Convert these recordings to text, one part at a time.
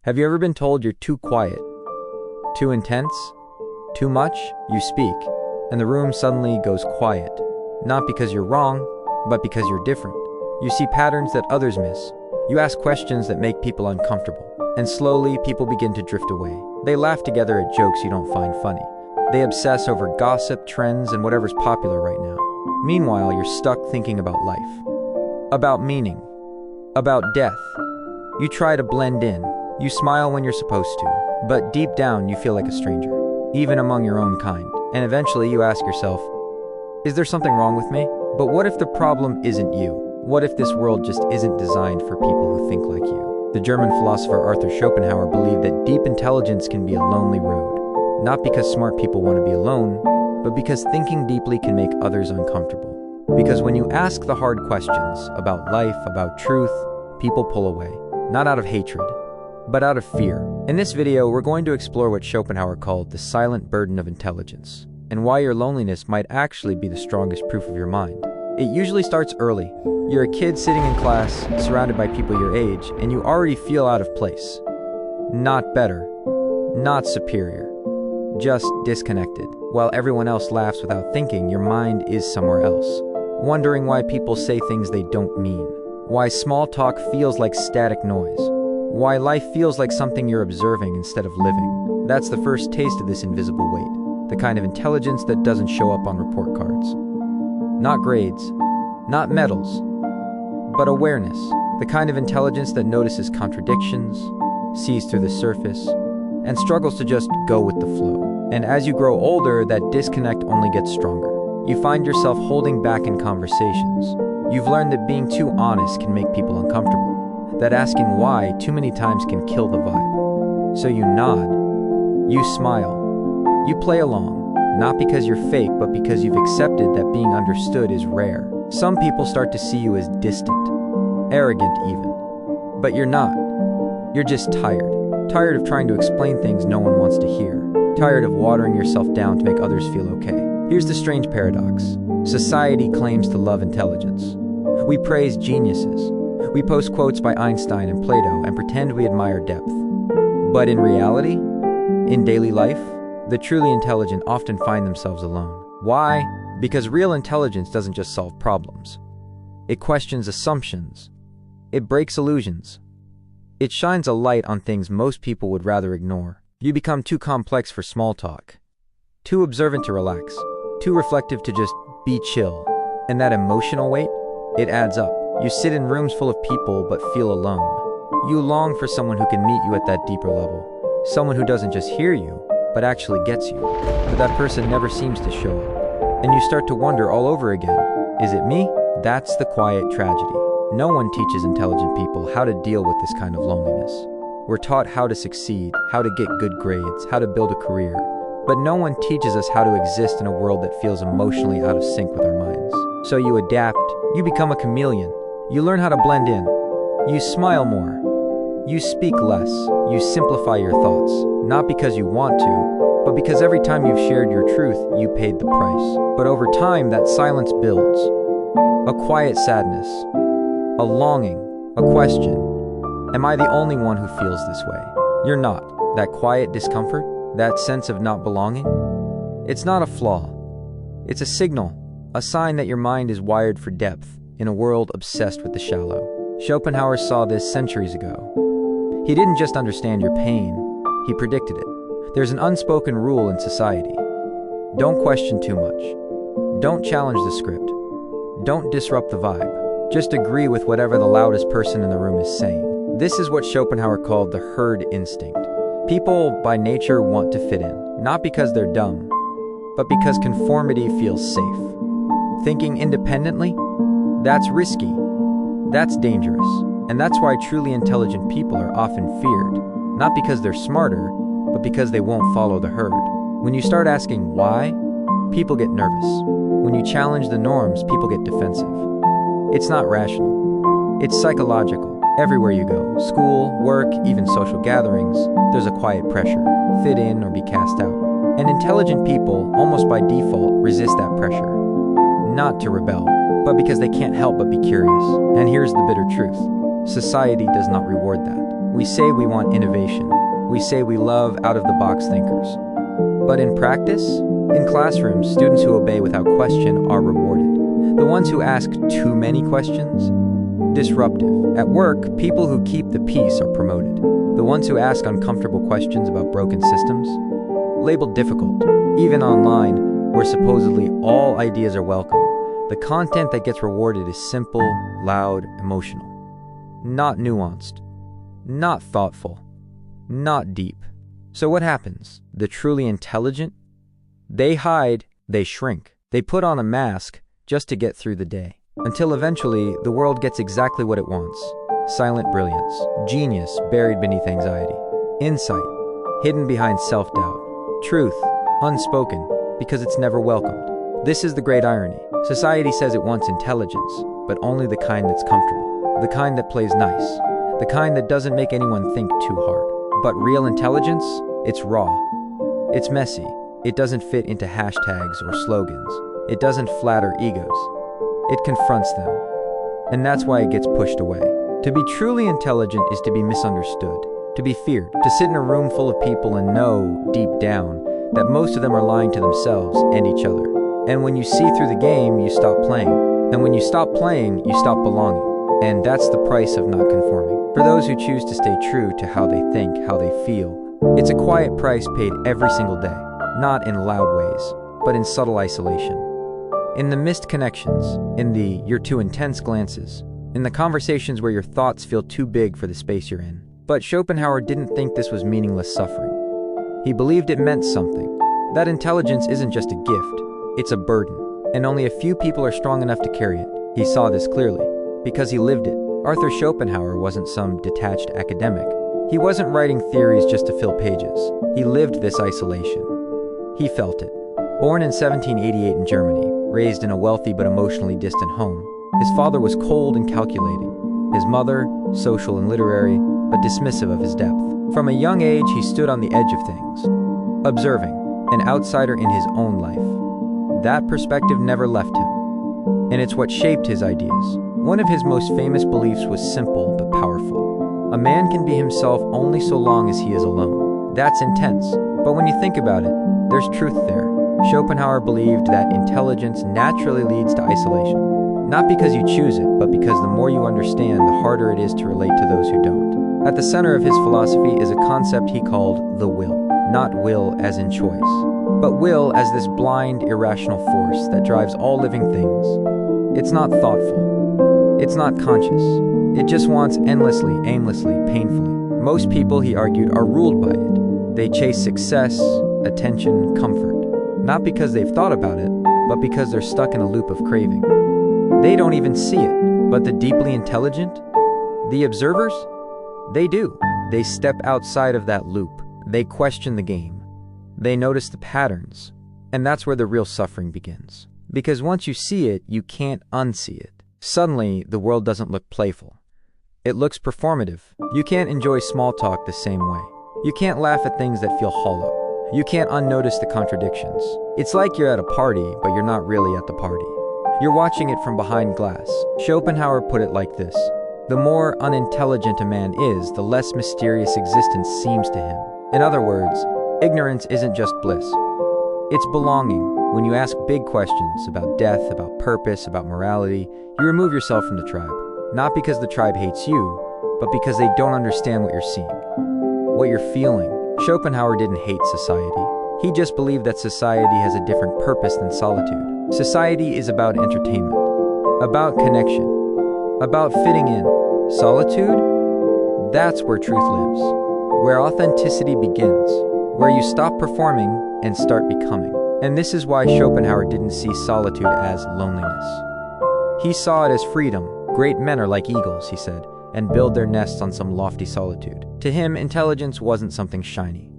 Have you ever been told you're too quiet, too intense, too much? You speak, and the room suddenly goes quiet. Not because you're wrong, but because you're different. You see patterns that others miss. You ask questions that make people uncomfortable. And slowly, people begin to drift away. They laugh together at jokes you don't find funny. They obsess over gossip, trends, and whatever's popular right now. Meanwhile, you're stuck thinking about life, about meaning, about death. You try to blend in. You smile when you're supposed to, but deep down you feel like a stranger, even among your own kind. And eventually you ask yourself, is there something wrong with me? But what if the problem isn't you? What if this world just isn't designed for people who think like you? The German philosopher Arthur Schopenhauer believed that deep intelligence can be a lonely road, not because smart people want to be alone, but because thinking deeply can make others uncomfortable. Because when you ask the hard questions about life, about truth, people pull away, not out of hatred, but out of fear. In this video, we're going to explore what Schopenhauer called the silent burden of intelligence, and why your loneliness might actually be the strongest proof of your mind. It usually starts early. You're a kid sitting in class, surrounded by people your age, and you already feel out of place. Not better, not superior, just disconnected. While everyone else laughs without thinking, your mind is somewhere else, wondering why people say things they don't mean, why small talk feels like static noise, why life feels like something you're observing instead of living. That's the first taste of this invisible weight, the kind of intelligence that doesn't show up on report cards. Not grades, not medals, but awareness, the kind of intelligence that notices contradictions, sees through the surface, and struggles to just go with the flow. And as you grow older, that disconnect only gets stronger. You find yourself holding back in conversations. You've learned that being too honest can make people uncomfortable, that asking why too many times can kill the vibe. So you nod, you smile, you play along, not because you're fake, but because you've accepted that being understood is rare. Some people start to see you as distant, arrogant even. But you're not. You're just tired. Tired of trying to explain things no one wants to hear. Tired of watering yourself down to make others feel okay. Here's the strange paradox. Society claims to love intelligence. We praise geniuses. We post quotes by Einstein and Plato and pretend we admire depth. But in reality, in daily life, the truly intelligent often find themselves alone. Why? Because real intelligence doesn't just solve problems. It questions assumptions. It breaks illusions. It shines a light on things most people would rather ignore. You become too complex for small talk, too observant to relax, too reflective to just be chill. And that emotional weight, it adds up. You sit in rooms full of people but feel alone. You long for someone who can meet you at that deeper level. Someone who doesn't just hear you, but actually gets you. But that person never seems to show up. And you start to wonder all over again, is it me? That's the quiet tragedy. No one teaches intelligent people how to deal with this kind of loneliness. We're taught how to succeed, how to get good grades, how to build a career. But no one teaches us how to exist in a world that feels emotionally out of sync with our minds. So you adapt, you become a chameleon. You learn how to blend in. You smile more. You speak less. You simplify your thoughts, not because you want to, but because every time you've shared your truth, you paid the price. But over time, that silence builds. A quiet sadness, a longing, a question. Am I the only one who feels this way? You're not. That quiet discomfort, that sense of not belonging, it's not a flaw. It's a signal, a sign that your mind is wired for depth in a world obsessed with the shallow. Schopenhauer saw this centuries ago. He didn't just understand your pain, he predicted it. There's an unspoken rule in society. Don't question too much. Don't challenge the script. Don't disrupt the vibe. Just agree with whatever the loudest person in the room is saying. This is what Schopenhauer called the herd instinct. People, by nature, want to fit in, not because they're dumb, but because conformity feels safe. Thinking independently? That's risky. That's dangerous. And that's why truly intelligent people are often feared, not because they're smarter, but because they won't follow the herd. When you start asking why, people get nervous. When you challenge the norms, people get defensive. It's not rational. It's psychological. Everywhere you go, school, work, even social gatherings, there's a quiet pressure, fit in or be cast out. And intelligent people, almost by default, resist that pressure. Not to rebel, but because they can't help but be curious. And here's the bitter truth. Society does not reward that. We say we want innovation. We say we love out-of-the-box thinkers. But in practice, in classrooms, students who obey without question are rewarded. The ones who ask too many questions, disruptive. At work, people who keep the peace are promoted. The ones who ask uncomfortable questions about broken systems, labeled difficult. Even online, where supposedly all ideas are welcome, the content that gets rewarded is simple, loud, emotional. Not nuanced. Not thoughtful. Not deep. So what happens? The truly intelligent? They hide, they shrink. They put on a mask just to get through the day. Until eventually, the world gets exactly what it wants. Silent brilliance. Genius buried beneath anxiety. Insight hidden behind self-doubt. Truth unspoken because it's never welcomed. This is the great irony. Society says it wants intelligence, but only the kind that's comfortable. The kind that plays nice. The kind that doesn't make anyone think too hard. But real intelligence? It's raw. It's messy. It doesn't fit into hashtags or slogans. It doesn't flatter egos. It confronts them. And that's why it gets pushed away. To be truly intelligent is to be misunderstood, to be feared, to sit in a room full of people and know, deep down, that most of them are lying to themselves and each other. And when you see through the game, you stop playing. And when you stop playing, you stop belonging. And that's the price of not conforming. For those who choose to stay true to how they think, how they feel, it's a quiet price paid every single day, not in loud ways, but in subtle isolation. In the missed connections, in the "you're too intense" glances, in the conversations where your thoughts feel too big for the space you're in. But Schopenhauer didn't think this was meaningless suffering. He believed it meant something. That intelligence isn't just a gift, it's a burden, and only a few people are strong enough to carry it. He saw this clearly, because he lived it. Arthur Schopenhauer wasn't some detached academic. He wasn't writing theories just to fill pages. He lived this isolation. He felt it. Born in 1788 in Germany, raised in a wealthy but emotionally distant home, his father was cold and calculating. His mother, social and literary, but dismissive of his depth. From a young age, he stood on the edge of things, observing, an outsider in his own life. That perspective never left him, and it's what shaped his ideas. One of his most famous beliefs was simple but powerful. A man can be himself only so long as he is alone. That's intense, but when you think about it, there's truth there. Schopenhauer believed that intelligence naturally leads to isolation. Not because you choose it, but because the more you understand, the harder it is to relate to those who don't. At the center of his philosophy is a concept he called the will. Not will as in choice, but will as this blind, irrational force that drives all living things. It's not thoughtful. It's not conscious. It just wants endlessly, aimlessly, painfully. Most people, he argued, are ruled by it. They chase success, attention, comfort. Not because they've thought about it, but because they're stuck in a loop of craving. They don't even see it, but the deeply intelligent, the observers, they do. They step outside of that loop. They question the game. They notice the patterns. And that's where the real suffering begins. Because once you see it, you can't unsee it. Suddenly, the world doesn't look playful. It looks performative. You can't enjoy small talk the same way. You can't laugh at things that feel hollow. You can't unnotice the contradictions. It's like you're at a party, but you're not really at the party. You're watching it from behind glass. Schopenhauer put it like this: the more unintelligent a man is, the less mysterious existence seems to him. In other words, ignorance isn't just bliss. It's belonging. When you ask big questions about death, about purpose, about morality, you remove yourself from the tribe. Not because the tribe hates you, but because they don't understand what you're seeing, what you're feeling. Schopenhauer didn't hate society. He just believed that society has a different purpose than solitude. Society is about entertainment, about connection, about fitting in. Solitude? That's where truth lives, where authenticity begins, where you stop performing and start becoming. And this is why Schopenhauer didn't see solitude as loneliness. He saw it as freedom. Great men are like eagles, he said, and build their nests on some lofty solitude. To him, intelligence wasn't something shiny.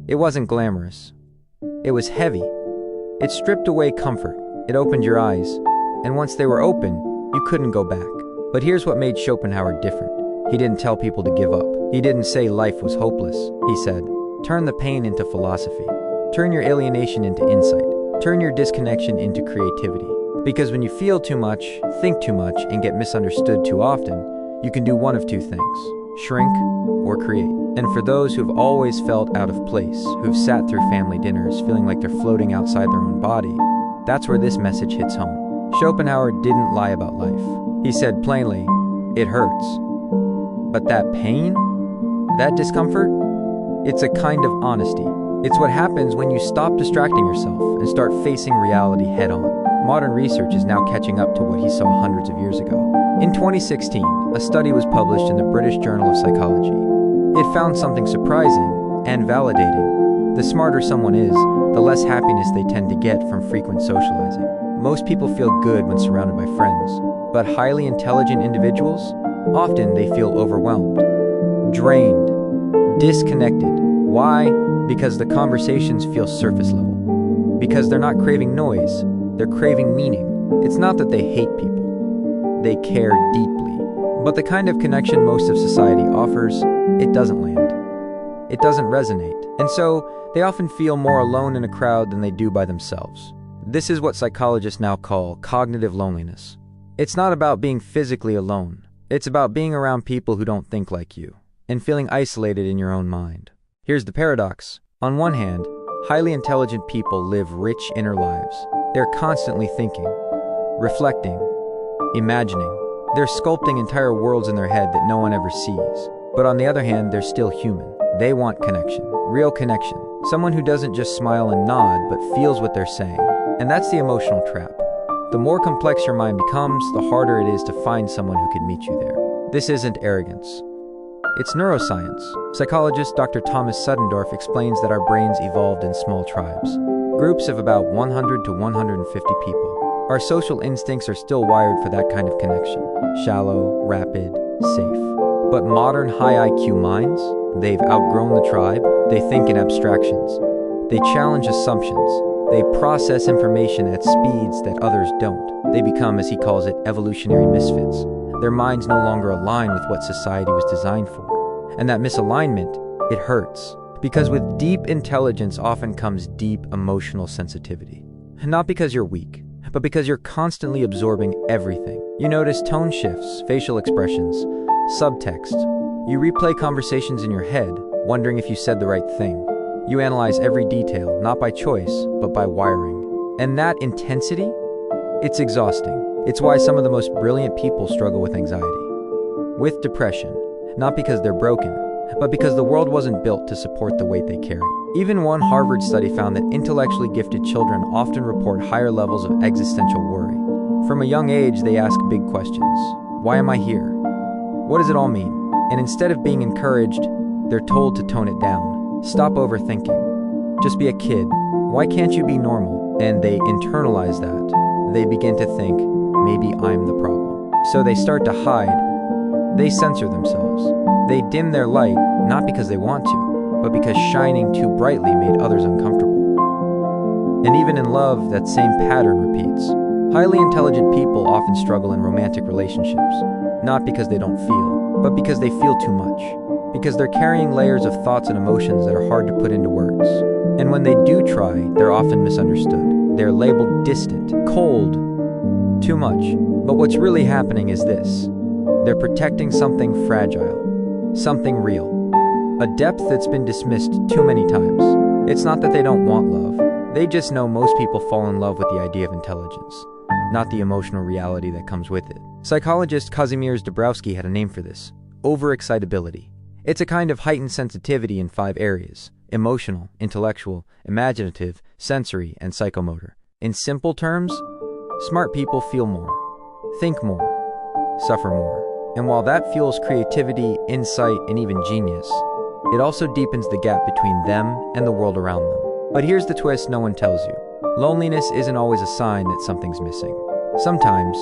It wasn't glamorous. It was heavy. It stripped away comfort. It opened your eyes. And once they were open, you couldn't go back. But here's what made Schopenhauer different. He didn't tell people to give up. He didn't say life was hopeless. He said, turn the pain into philosophy. Turn your alienation into insight. Turn your disconnection into creativity. Because when you feel too much, think too much, and get misunderstood too often, you can do one of two things. shrink, or create. And for those who've always felt out of place, who've sat through family dinners feeling like they're floating outside their own body, that's where this message hits home. Schopenhauer didn't lie about life. He said plainly, it hurts. But that pain, that discomfort, it's a kind of honesty. It's what happens when you stop distracting yourself and start facing reality head-on. Modern research is now catching up to what he saw hundreds of years ago. In 2016, a study was published in the British Journal of Psychology. It found something surprising and validating. The smarter someone is, the less happiness they tend to get from frequent socializing. Most people feel good when surrounded by friends, but highly intelligent individuals, often they feel overwhelmed, drained, disconnected. Why? Because the conversations feel surface level. Because they're not craving noise, they're craving meaning. It's not that they hate people. They care deeply. But the kind of connection most of society offers, it doesn't land. It doesn't resonate. And so, they often feel more alone in a crowd than they do by themselves. This is what psychologists now call cognitive loneliness. It's not about being physically alone. It's about being around people who don't think like you, and feeling isolated in your own mind. Here's the paradox. On one hand, highly intelligent people live rich inner lives. They're constantly thinking, reflecting, imagining. They're sculpting entire worlds in their head that no one ever sees. But on the other hand, they're still human. They want connection, real connection. Someone who doesn't just smile and nod, but feels what they're saying. And that's the emotional trap. The more complex your mind becomes, the harder it is to find someone who can meet you there. This isn't arrogance. It's neuroscience. Psychologist Dr. Thomas Suddendorf explains that our brains evolved in small tribes, groups of about 100 to 150 people. Our social instincts are still wired for that kind of connection, shallow, rapid, safe. But modern high IQ minds, they've outgrown the tribe, they think in abstractions, they challenge assumptions, they process information at speeds that others don't. They become, as he calls it, evolutionary misfits. Their minds no longer align with what society was designed for. And that misalignment, it hurts. Because with deep intelligence often comes deep emotional sensitivity. Not because you're weak, but because you're constantly absorbing everything. You notice tone shifts, facial expressions, subtext. You replay conversations in your head, wondering if you said the right thing. You analyze every detail, not by choice, but by wiring. And that intensity, it's exhausting. It's why some of the most brilliant people struggle with anxiety, with depression, not because they're broken, but because the world wasn't built to support the weight they carry. Even one Harvard study found that intellectually gifted children often report higher levels of existential worry. From a young age, they ask big questions. Why am I here? What does it all mean? And instead of being encouraged, they're told to tone it down. Stop overthinking. Just be a kid. Why can't you be normal? And they internalize that. They begin to think, maybe I'm the problem. So they start to hide. They censor themselves. They dim their light, not because they want to, but because shining too brightly made others uncomfortable. And even in love, that same pattern repeats. Highly intelligent people often struggle in romantic relationships, not because they don't feel, but because they feel too much. Because they're carrying layers of thoughts and emotions that are hard to put into words. And when they do try, they're often misunderstood. They're labeled distant, cold, too much. But what's really happening is this. They're protecting something fragile, something real, a depth that's been dismissed too many times. It's not that they don't want love. They just know most people fall in love with the idea of intelligence, not the emotional reality that comes with it. Psychologist Kazimierz Dabrowski had a name for this: overexcitability. It's a kind of heightened sensitivity in 5 areas: emotional, intellectual, imaginative, sensory, and psychomotor. In simple terms, smart people feel more, think more, suffer more. And while that fuels creativity, insight, and even genius, it also deepens the gap between them and the world around them. But here's the twist no one tells you. Loneliness isn't always a sign that something's missing. Sometimes,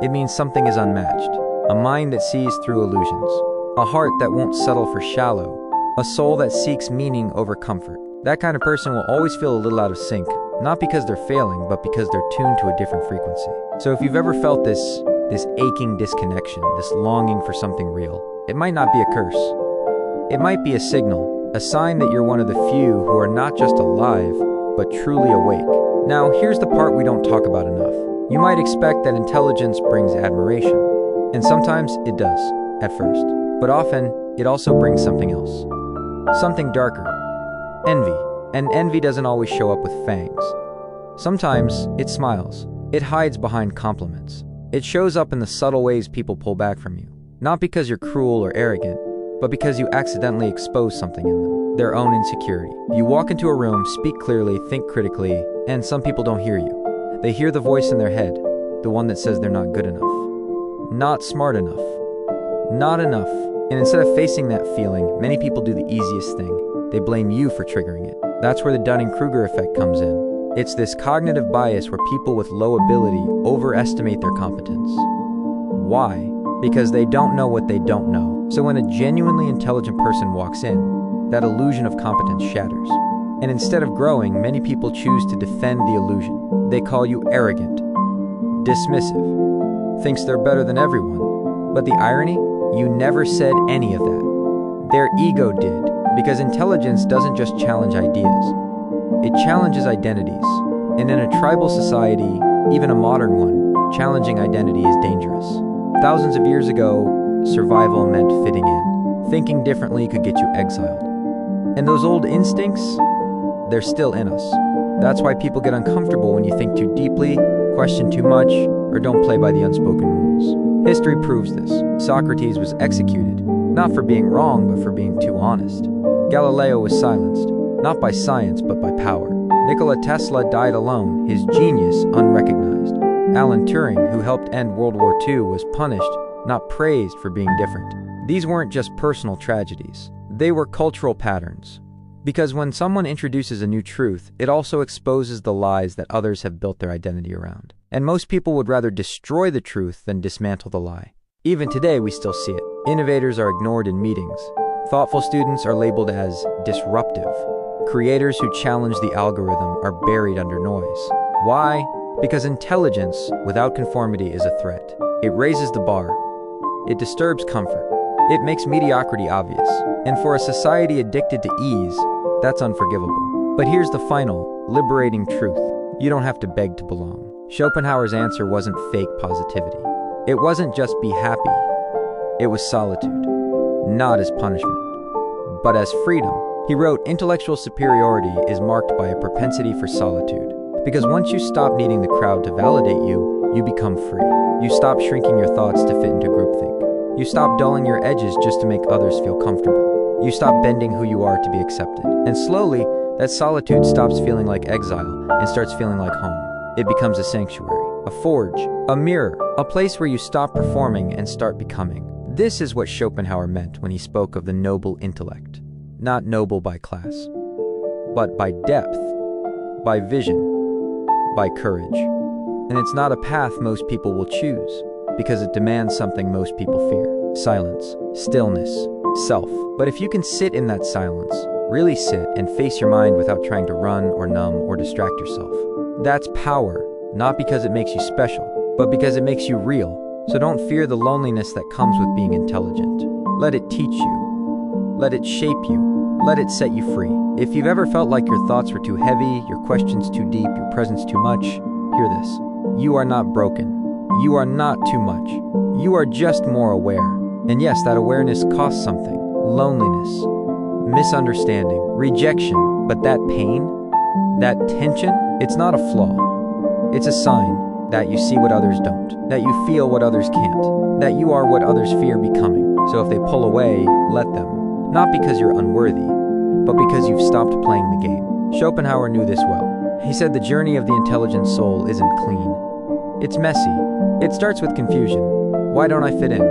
it means something is unmatched. A mind that sees through illusions. A heart that won't settle for shallow. A soul that seeks meaning over comfort. That kind of person will always feel a little out of sync, not because they're failing, but because they're tuned to a different frequency. So if you've ever felt this aching disconnection, this longing for something real, it might not be a curse. It might be a signal, a sign that you're one of the few who are not just alive, but truly awake. Now, here's the part we don't talk about enough. You might expect that intelligence brings admiration, and sometimes it does, at first. But often, it also brings something else. Something darker. Envy. And envy doesn't always show up with fangs. Sometimes it smiles. It hides behind compliments. It shows up in the subtle ways people pull back from you. Not because you're cruel or arrogant, but because you accidentally expose something in them, their own insecurity. You walk into a room, speak clearly, think critically, and some people don't hear you. They hear the voice in their head, the one that says they're not good enough, not smart enough, not enough. And instead of facing that feeling, many people do the easiest thing. They blame you for triggering it. That's where the Dunning-Kruger effect comes in. It's this cognitive bias where people with low ability overestimate their competence. Why? Because they don't know what they don't know. So when a genuinely intelligent person walks in, that illusion of competence shatters. And instead of growing, many people choose to defend the illusion. They call you arrogant, dismissive, thinks they're better than everyone. But the irony? You never said any of that. Their ego did, because intelligence doesn't just challenge ideas. It challenges identities. And in a tribal society, even a modern one, challenging identity is dangerous. Thousands of years ago, survival meant fitting in. Thinking differently could get you exiled. And those old instincts, they're still in us. That's why people get uncomfortable when you think too deeply, question too much, or don't play by the unspoken rules. History proves this. Socrates was executed, not for being wrong, but for being too honest. Galileo was silenced, not by science, but by power. Nikola Tesla died alone, his genius unrecognized. Alan Turing, who helped end World War II, was punished, not praised for being different. These weren't just personal tragedies. They were cultural patterns. Because when someone introduces a new truth, it also exposes the lies that others have built their identity around. And most people would rather destroy the truth than dismantle the lie. Even today, we still see it. Innovators are ignored in meetings. Thoughtful students are labeled as disruptive. Creators who challenge the algorithm are buried under noise. Why? Because intelligence without conformity is a threat. It raises the bar. It disturbs comfort. It makes mediocrity obvious. And for a society addicted to ease, that's unforgivable. But here's the final, liberating truth. You don't have to beg to belong. Schopenhauer's answer wasn't fake positivity. It wasn't just be happy. It was solitude, not as punishment, but as freedom. He wrote, intellectual superiority is marked by a propensity for solitude. Because once you stop needing the crowd to validate you, you become free. You stop shrinking your thoughts to fit into groupthink. You stop dulling your edges just to make others feel comfortable. You stop bending who you are to be accepted. And slowly, that solitude stops feeling like exile and starts feeling like home. It becomes a sanctuary, a forge, a mirror, a place where you stop performing and start becoming. This is what Schopenhauer meant when he spoke of the noble intellect. Not noble by class, but by depth, by vision, by courage. And it's not a path most people will choose, because it demands something most people fear. Silence, stillness, self. But if you can sit in that silence, really sit and face your mind without trying to run or numb or distract yourself, that's power, not because it makes you special, but because it makes you real. So don't fear the loneliness that comes with being intelligent. Let it teach you. Let it shape you. Let it set you free. If you've ever felt like your thoughts were too heavy, your questions too deep, your presence too much, hear this. You are not broken. You are not too much. You are just more aware. And yes, that awareness costs something. Loneliness, misunderstanding, rejection. But that pain, that tension, it's not a flaw. It's a sign that you see what others don't, that you feel what others can't, that you are what others fear becoming. So if they pull away, let them. Not because you're unworthy, but because you've stopped playing the game. Schopenhauer knew this well. He said the journey of the intelligent soul isn't clean. It's messy. It starts with confusion. Why don't I fit in?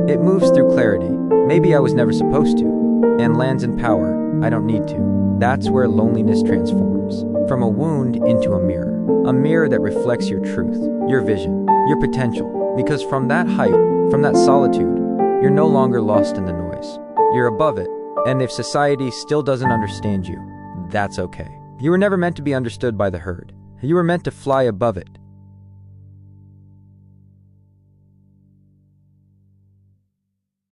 It moves through clarity. Maybe I was never supposed to. And lands in power. I don't need to. That's where loneliness transforms. From a wound into a mirror. A mirror that reflects your truth, your vision, your potential. Because from that height, from that solitude, you're no longer lost in the noise. You're above it. And if society still doesn't understand you, that's okay. You were never meant to be understood by the herd. You were meant to fly above it,